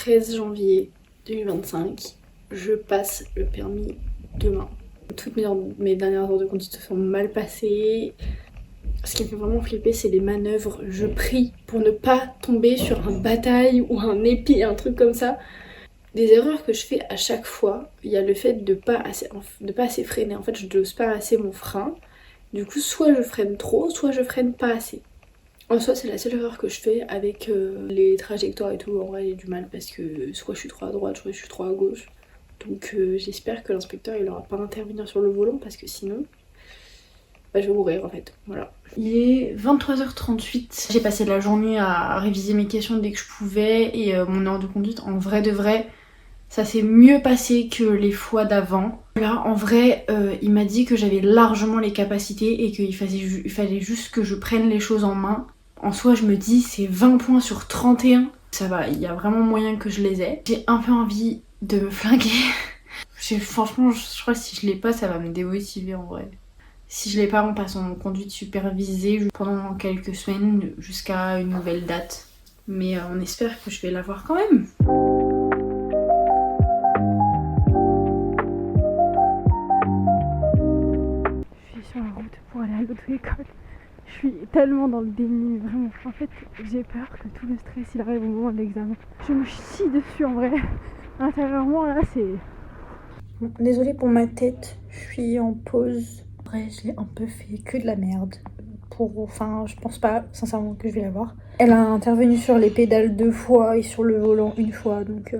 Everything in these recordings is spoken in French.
13 janvier 2025. Je passe le permis demain. Toutes mes dernières heures de conduite se sont mal passées. Ce qui me fait vraiment flipper, c'est les manœuvres. Je prie pour ne pas tomber sur un bataille ou un épi, un truc comme ça. Des erreurs que je fais à chaque fois, il y a le fait de pas assez freiner. En fait, je dose pas assez mon frein. Du coup, soit je freine trop, soit je freine pas assez. En soi, c'est la seule erreur que je fais avec les trajectoires et tout. En vrai, j'ai du mal parce que soit je suis trop à droite, soit je suis trop à gauche. Donc j'espère que l'inspecteur il aura pas à intervenir sur le volant parce que sinon je vais mourir en fait. Voilà. Il est 23h38. J'ai passé la journée à réviser mes questions dès que je pouvais et mon heure de conduite en vrai de vrai ça s'est mieux passé que les fois d'avant. Là en vrai il m'a dit que j'avais largement les capacités et qu'il fallait juste que je prenne les choses en main. En soi je me dis c'est 20 points sur 31. Ça va, il y a vraiment moyen que je les ai. J'ai un peu envie de me flinguer. Franchement, je crois que si je l'ai pas, ça va me démotiver en vrai. Si je l'ai pas, on passe en conduite supervisée pendant quelques semaines jusqu'à une nouvelle date. Mais on espère que je vais l'avoir quand même. Je suis sur la route pour aller à l'auto-école. Je suis tellement dans le déni, vraiment. En fait, j'ai peur que tout le stress il arrive au moment de l'examen. Je me chie dessus en vrai. Intérieurement là c'est... Bon, désolée pour ma tête, je suis en pause. En vrai je l'ai un peu fait que de la merde. Enfin je pense pas sincèrement que je vais l'avoir. Elle a intervenu sur les pédales 2 fois et sur le volant 1 fois donc...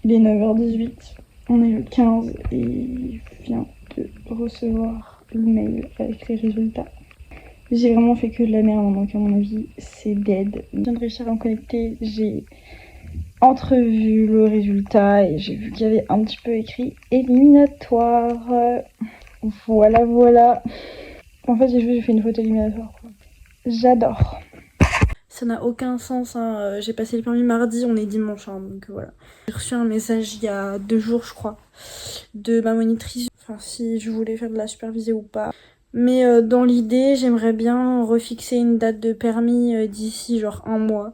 Il est 9h18, on est le 15 et il vient de recevoir le mail avec les résultats. J'ai vraiment fait que de la merde, donc à mon avis, c'est dead. Je viens de réussir à me connecter, j'ai entrevu le résultat et j'ai vu qu'il y avait un petit peu écrit éliminatoire. Voilà. En fait, j'ai fait une photo éliminatoire, quoi. J'adore. Ça n'a aucun sens, hein. J'ai passé le permis mardi, on est dimanche, hein, donc voilà. J'ai reçu un message il y a 2 jours, je crois, de ma monitrice, enfin si je voulais faire de la supervisée ou pas. Mais dans l'idée, j'aimerais bien refixer une date de permis d'ici genre 1 mois.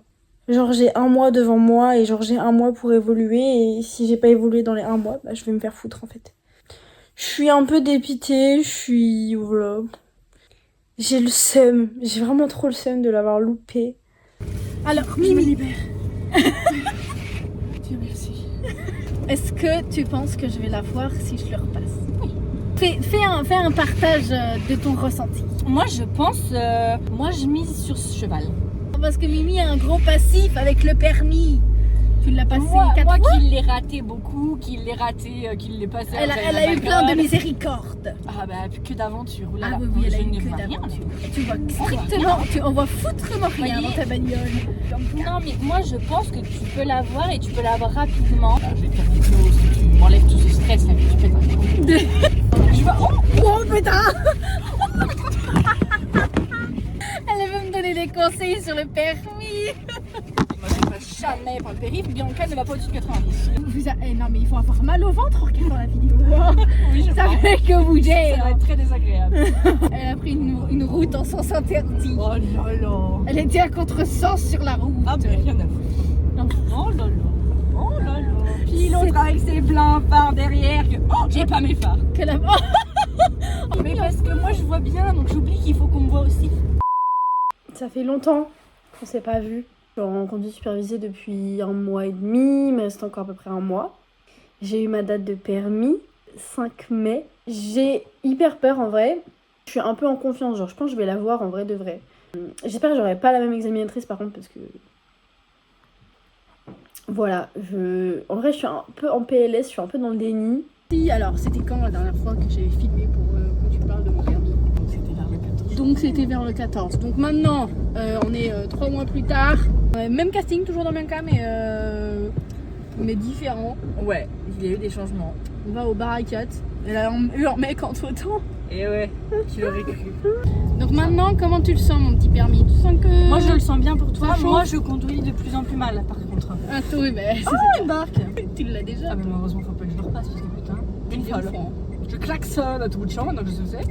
Genre j'ai 1 mois devant moi et genre j'ai 1 mois pour évoluer et si j'ai pas évolué dans les 1 mois, bah je vais me faire foutre en fait. Je suis un peu dépitée, voilà. J'ai le seum, j'ai vraiment trop le seum de l'avoir loupé. Alors, Mimi, je me libère. Dieu merci. Est-ce que tu penses que je vais la voir si je le repasse? Oui. Fais un partage de ton ressenti. Moi je pense, moi je mise sur ce cheval. Parce que Mimi a un gros passif avec le permis. Tu l'as passé 4 fois. Moi qui l'ai raté beaucoup, qui l'ai passé. Elle a eu plein de miséricorde. Ah bah que d'aventure. Ah oui, elle a eu que d'aventure. Tu vois strictement, on voit foutrement rien dans ta bagnole. Non mais moi je pense que tu peux l'avoir et tu peux l'avoir rapidement. Je vais te faire des closes, tu m'enlèves tout ce stress là que tu pètes un coup. Je vois, oh putain. Elle veut me donner des conseils sur le permis. Moi je ne passe jamais par le périph', Bianca ne va pas au-dessus de 90. Non mais il faut avoir mal au ventre en regardant la vidéo. Oui, je ça fait que bouger. Ça va être très désagréable. Elle a pris une route en sens interdit. Oh là là. Elle était à contresens sur la route. Ah mais rien à foutre. Oh là là. Oh là là. Puis l'autre avec ses blinds par derrière. Oh, j'ai pas mes phares. Que la... Mais parce que moi je vois bien, donc j'oublie qu'il faut qu'on me voit aussi. Ça fait longtemps qu'on s'est pas vu. Je suis en conduite supervisée depuis 1 mois et demi, mais c'est encore à peu près 1 mois. J'ai eu ma date de permis, 5 mai. J'ai hyper peur en vrai. Je suis un peu en confiance, genre je pense que je vais la voir en vrai de vrai. J'espère que j'aurai pas la même examinatrice par contre parce que... Voilà, en vrai je suis un peu en PLS, je suis un peu dans le déni. Si, alors c'était quand la dernière fois que j'avais filmé pour que tu parles de mon permis? Donc c'était vers le 14. Donc maintenant, on est 3 mois plus tard. Même casting, toujours dans le même cas, mais différent. Ouais, il y a eu des changements. On va au Barakat. Elle a eu un mec entre temps. Et ouais, tu l'aurais cru. Donc maintenant, comment tu le sens mon petit permis? Tu sens que... Moi je le sens bien pour toi. Moi je conduis de plus en plus mal par contre. Ah oui, mais c'est embarque. Tu l'as déjà. Ah mais malheureusement faut pas que je le repasse parce que putain, une folle. Je klaxonne à tout bout de champ maintenant que je sais.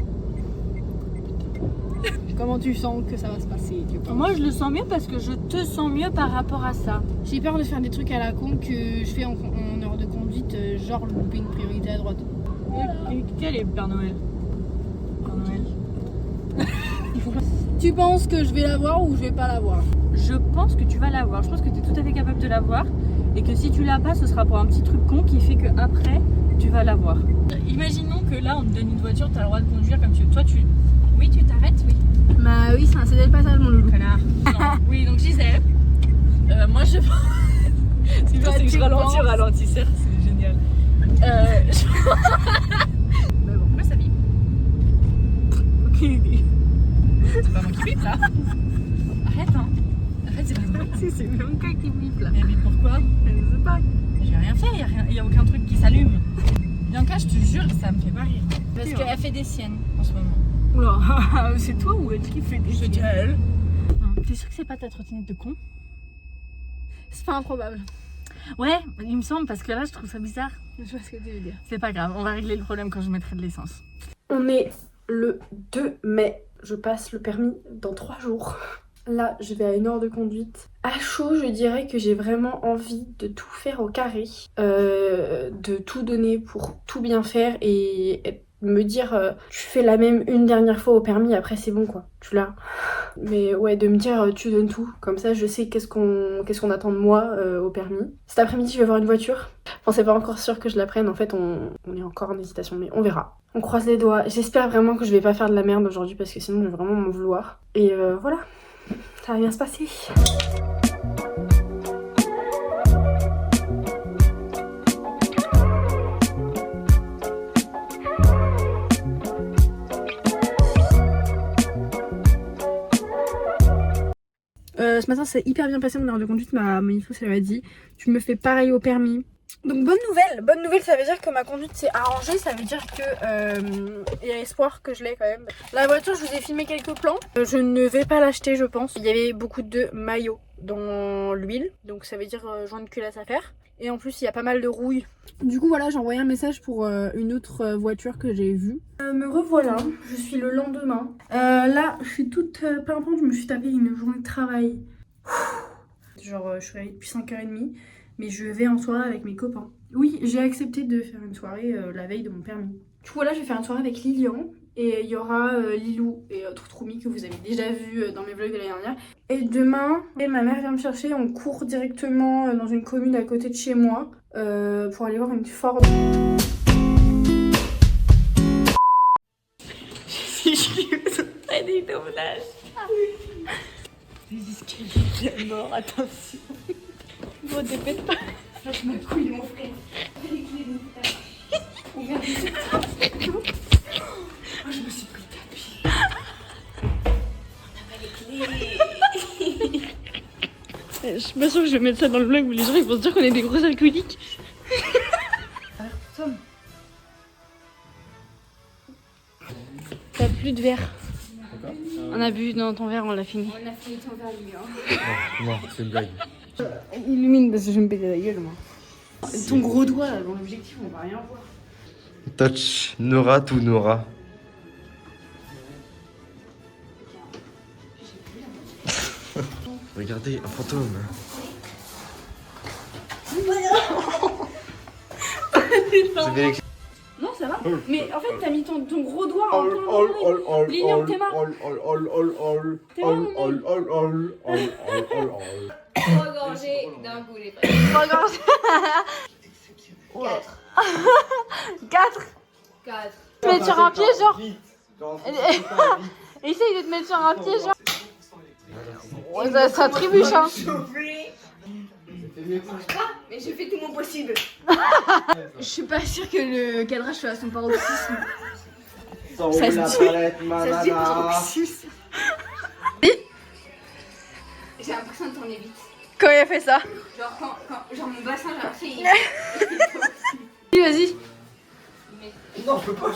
Comment tu sens que ça va se passer, tu penses? Moi je le sens mieux parce que je te sens mieux par rapport à ça. J'ai peur de faire des trucs à la con que je fais en heure de conduite, genre louper une priorité à droite. Et quel est Père Noël? Père Noël. Tu penses que je vais la voir ou je vais pas la voir? Je pense que tu vas l'avoir. Je pense que tu es tout à fait capable de l'avoir. Et que si tu l'as pas, ce sera pour un petit truc con qui fait que après tu vas l'avoir. Imaginons que là on te donne une voiture, tu as le droit de conduire comme tu veux. Toi tu. Oui, tu t'arrêtes, oui. Bah oui, c'est un cédé le passage, mon loulou. Connard. Non. Oui, donc Gisèle. Moi je. Ce qui c'est que je ralentis, certes, c'est génial. Mais bon, moi ça vibre. Aucune idée. C'est pas moi qui vibre là. Arrête, hein. Arrête, c'est pas moi. Si, c'est même cas qui bip là. Mais pourquoi? Je sais pas. J'ai rien fait, y a aucun truc qui s'allume. Bianca, je te jure, ça me fait pas rire. Parce Oui, qu'elle fait des siennes en ce moment. Oula, c'est toi ou elle qui fait des Je dis à elle. T'es sûr que c'est pas ta trottinette de con? C'est pas improbable. Ouais, il me semble, parce que là, je trouve ça bizarre. Je vois ce que tu veux dire. C'est pas grave, on va régler le problème quand je mettrai de l'essence. On est le 2 mai. Je passe le permis dans 3 jours. Là, je vais à 1 heure de conduite. À chaud, je dirais que j'ai vraiment envie de tout faire au carré. De tout donner pour tout bien faire et me dire tu fais la même une dernière fois au permis, après c'est bon quoi. Tu l'as. Mais ouais, de me dire tu donnes tout. Comme ça, je sais qu'est-ce qu'on attend de moi au permis. Cet après-midi, je vais voir une voiture. Enfin, c'est pas encore sûr que je la prenne. En fait, on est encore en hésitation, mais on verra. On croise les doigts. J'espère vraiment que je vais pas faire de la merde aujourd'hui parce que sinon, je vais vraiment m'en vouloir. Et voilà. Ça va bien se passer. Ce matin, c'est hyper bien passé mon heure de conduite. Ma manifo, ça m'a dit tu me fais pareil au permis. Donc bonne nouvelle, ça veut dire que ma conduite s'est arrangée, ça veut dire que il y a espoir que je l'ai quand même. La voiture, je vous ai filmé quelques plans. Je ne vais pas l'acheter, je pense. Il y avait beaucoup de maillots dans l'huile, donc ça veut dire joint de culasse à faire. Et en plus, il y a pas mal de rouille. Du coup, voilà, j'ai envoyé un message pour une autre voiture que j'ai vue. Me revoilà, je suis le lendemain. Là, je suis toute pimpante, je me suis tapé une journée de travail. Genre, je suis allée depuis 5h30. Mais je vais en soirée avec mes copains. Oui, j'ai accepté de faire une soirée la veille de mon permis. Du coup, là, je vais faire une soirée avec Lilian. Et il y aura Lilou et Troutroumi que vous avez déjà vu dans mes vlogs de l'année dernière. Et demain, ma mère vient me chercher. On court directement dans une commune à côté de chez moi pour aller voir une Ford. Des doublages. Les escaliers de mort, attention. Bon, dépêche pas. Je me couille, mon frère. Les clés de Regarde. Oh, je me suis pris le tapis. On n'a pas les clés. Je suis pas sûre que je vais mettre ça dans le vlog où les gens ils vont se dire qu'on est des gros alcooliques. Alors, Tom. T'as plus de verre. On a bu dans ton verre, on l'a fini. On a fini ton verre, lui. Non, c'est une blague. Illumine parce que je vais me péter la gueule moi. Ton gros doigt là dans l'objectif, on va rien voir. Touch Nora to Nora. Regardez, un fantôme. Non, ça va. Mais en fait, t'as mis ton gros doigt en plein dans le nez. Lilian, t'es marre. Trois gorgées d'un coup, les frères. 3 gorges. 4. 4. Te mettre sur un pied, genre. Essaye de te mettre sur un pied, genre. Ouais, ça trébuche, hein. Mais je fais tout mon possible. Je suis pas sûre que le cadrage soit à son paroxysme. Ça se dit paroxysme. J'ai l'impression de tourner vite. Quand il a fait ça. Genre genre mon bassin, j'ai l'impression. Vas-y. Non, je peux pas.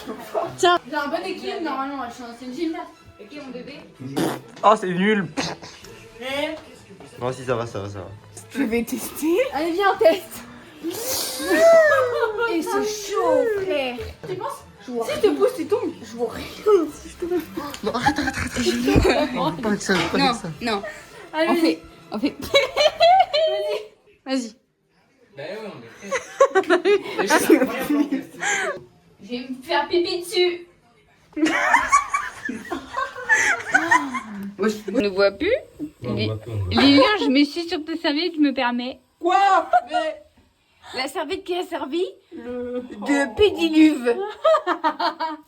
Tiens. J'ai un bon équilibre normalement, c'est une gymnaste. Ok, mon bébé. Oh, c'est nul. Non, si, ça va. Je vais tester. Allez, viens, on teste. Et c'est chaud, frère. Tu penses? Je vois Si je te pousse, tu tombes. Je vois rien si je te mets. Non, arrête. Pas avec ça, pas Non, avec ça. non. Allez, On fait. vas-y. Bah ouais, on est prêts. Je vais me faire pipi dessus. On ne voit plus. Lilian, je me suis sur ta serviette, je me permets. Quoi? Mais... La serviette qui a servi Le... de pédiluve.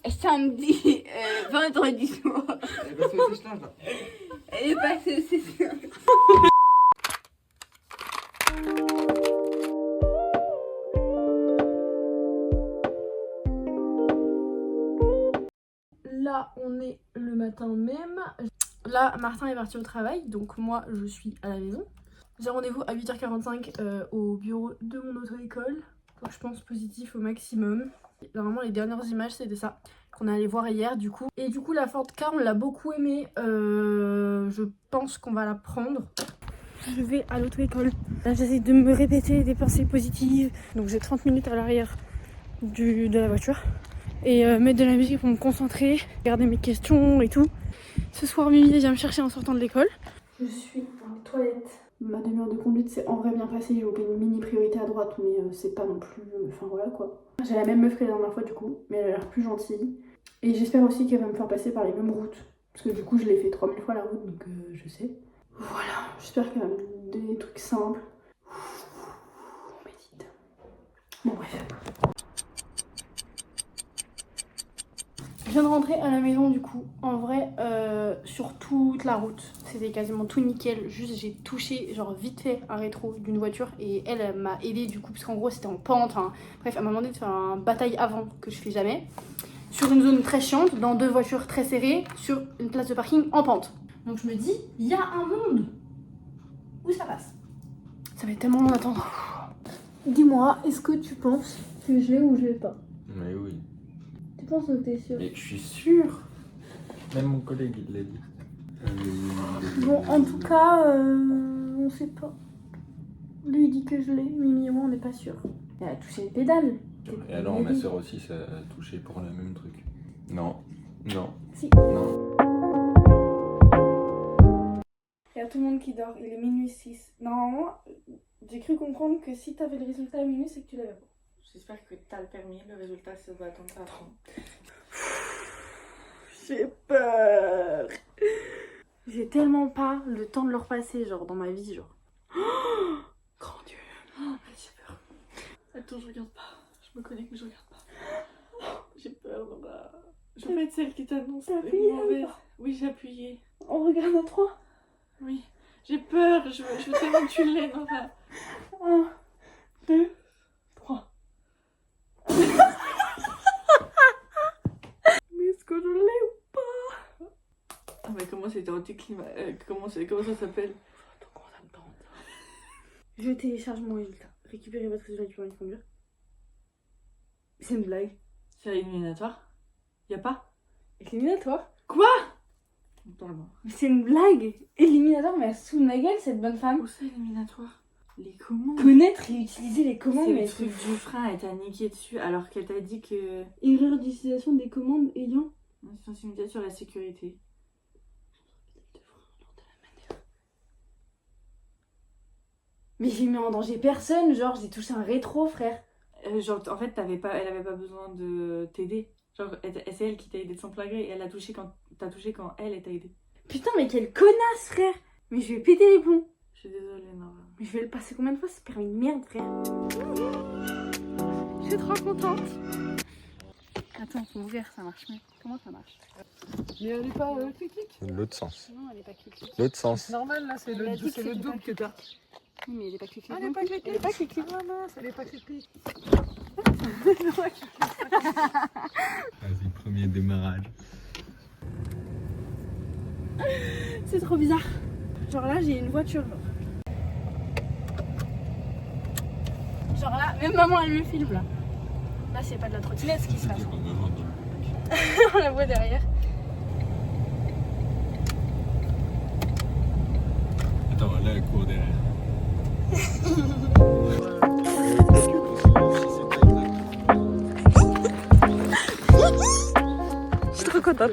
Samedi, vendredi soir. Elle est passée au sèche-linge. Là, on est le matin même. Là, Martin est parti au travail, donc moi, je suis à la maison. J'ai rendez-vous à 8h45 au bureau de mon auto-école. Donc je pense positif au maximum. Normalement, les dernières images, c'était ça qu'on est allé voir hier, du coup. Et du coup, la Ford Ka, on l'a beaucoup aimée. Je pense qu'on va la prendre. Je vais à l'auto-école. Là, j'essaie de me répéter des pensées positives. Donc j'ai 30 minutes à l'arrière de la voiture. Et mettre de la musique pour me concentrer, regarder mes questions et tout. Ce soir, Mimi vient me chercher en sortant de l'école. Je suis dans les toilettes. Ma demi-heure de conduite s'est en vrai bien passée. J'ai loupé une mini priorité à droite, mais c'est pas non plus... Enfin voilà quoi. J'ai la même meuf que la dernière fois du coup, mais elle a l'air plus gentille. Et j'espère aussi qu'elle va me faire passer par les mêmes routes. Parce que du coup, je l'ai fait 3000 fois la route, donc je sais. Voilà, j'espère qu'elle va me donner des trucs simples. On médite. Bon bref. Je viens de rentrer à la maison du coup. En vrai, sur toute la route, c'était quasiment tout nickel. Juste j'ai touché genre vite fait un rétro d'une voiture et elle m'a aidé du coup parce qu'en gros c'était en pente. Hein. Bref, elle m'a demandé de faire un bataille avant que je fais jamais. Sur une zone très chiante, dans deux voitures très serrées, sur une place de parking en pente. Donc je me dis, il y a un monde où ça passe. Ça va être tellement long d'attendre. Dis-moi, est-ce que tu penses que je l'ai ou je l'ai pas? Mais oui. Tu penses que t'es sûr? Mais je suis sûr. Même mon collègue, il l'a dit. Bon, en tout cas, on sait pas. Lui il dit que je l'ai, Mimi et moi on n'est pas sûr. Elle a touché les pédales. Et alors, ma soeur aussi, ça a touché pour le même truc. Non. Non. Si. Non. Il y a tout le monde qui dort, il est minuit 6. Normalement, j'ai cru comprendre que si t'avais le résultat à minuit, c'est que tu l'avais pas. J'espère que t'as le permis, le résultat ça doit attendre après. J'ai peur. J'ai tellement pas le temps de le repasser, genre dans ma vie, genre. Oh, grand Dieu. Oh, j'ai peur. Attends, je regarde pas. Je me connecte mais je regarde pas. J'ai peur, Nora. Je vais être celle qui t'annonce. T'as appuyé mauvaise. Oui, j'ai appuyé. On regarde à 3. Oui. J'ai peur, je veux tellement que tu l'aies, Nora. 1, 2, 3. Mais est-ce que je l'ai ou pas? Ah mais comment c'était anti-climat comment ça s'appelle? Attends, comment ça me tente? Je télécharge mon résultat. Récupérez votre résultat du permis de conduire. C'est une blague. C'est éliminatoire? Y'a pas? Éliminatoire? Quoi? Parle-moi. Mais c'est une blague. Éliminatoire, mais elle se fout de ma gueule cette bonne femme. Où c'est éliminatoire? Les commandes? Connaître et utiliser les commandes, C'est mais le truc du frein, elle t'a niqué dessus alors qu'elle t'a dit que... Erreur d'utilisation des commandes ayant... Sensibilité sur la sécurité. Mais j'ai mis en danger personne, genre j'ai touché un rétro, frère. Genre en fait elle avait pas besoin de t'aider. Genre c'est elle qui t'a aidé de son plein gré et elle a touché quand t'as touché quand elle t'a aidé. Putain mais quelle connasse, frère. Mais je vais péter les plombs. Je suis désolée Nora. Mais je vais le passer combien de fois ce permis de merde, frère. Je suis trop contente. Attends, faut ouvrir, ça marche mieux. Comment ça marche? Mais elle est pas clic-clic. L'autre sens. Non, elle est pas clic-clic. L'autre sens. Normal là, c'est Elle a dit que le c'était double pas que t'as. Oui, mais elle est pas clic-clic. Ah, elle est pas clic-clic. Elle est pas clic-clic. Ah mince, elle est pas clic-clic. Vas-y, premier démarrage. C'est trop bizarre. Genre là j'ai une voiture. Genre là, même maman elle me filme là. Là c'est pas de la trottinette ce qui se passe. On la voit derrière. Attends, là, elle court derrière. Je suis trop contente.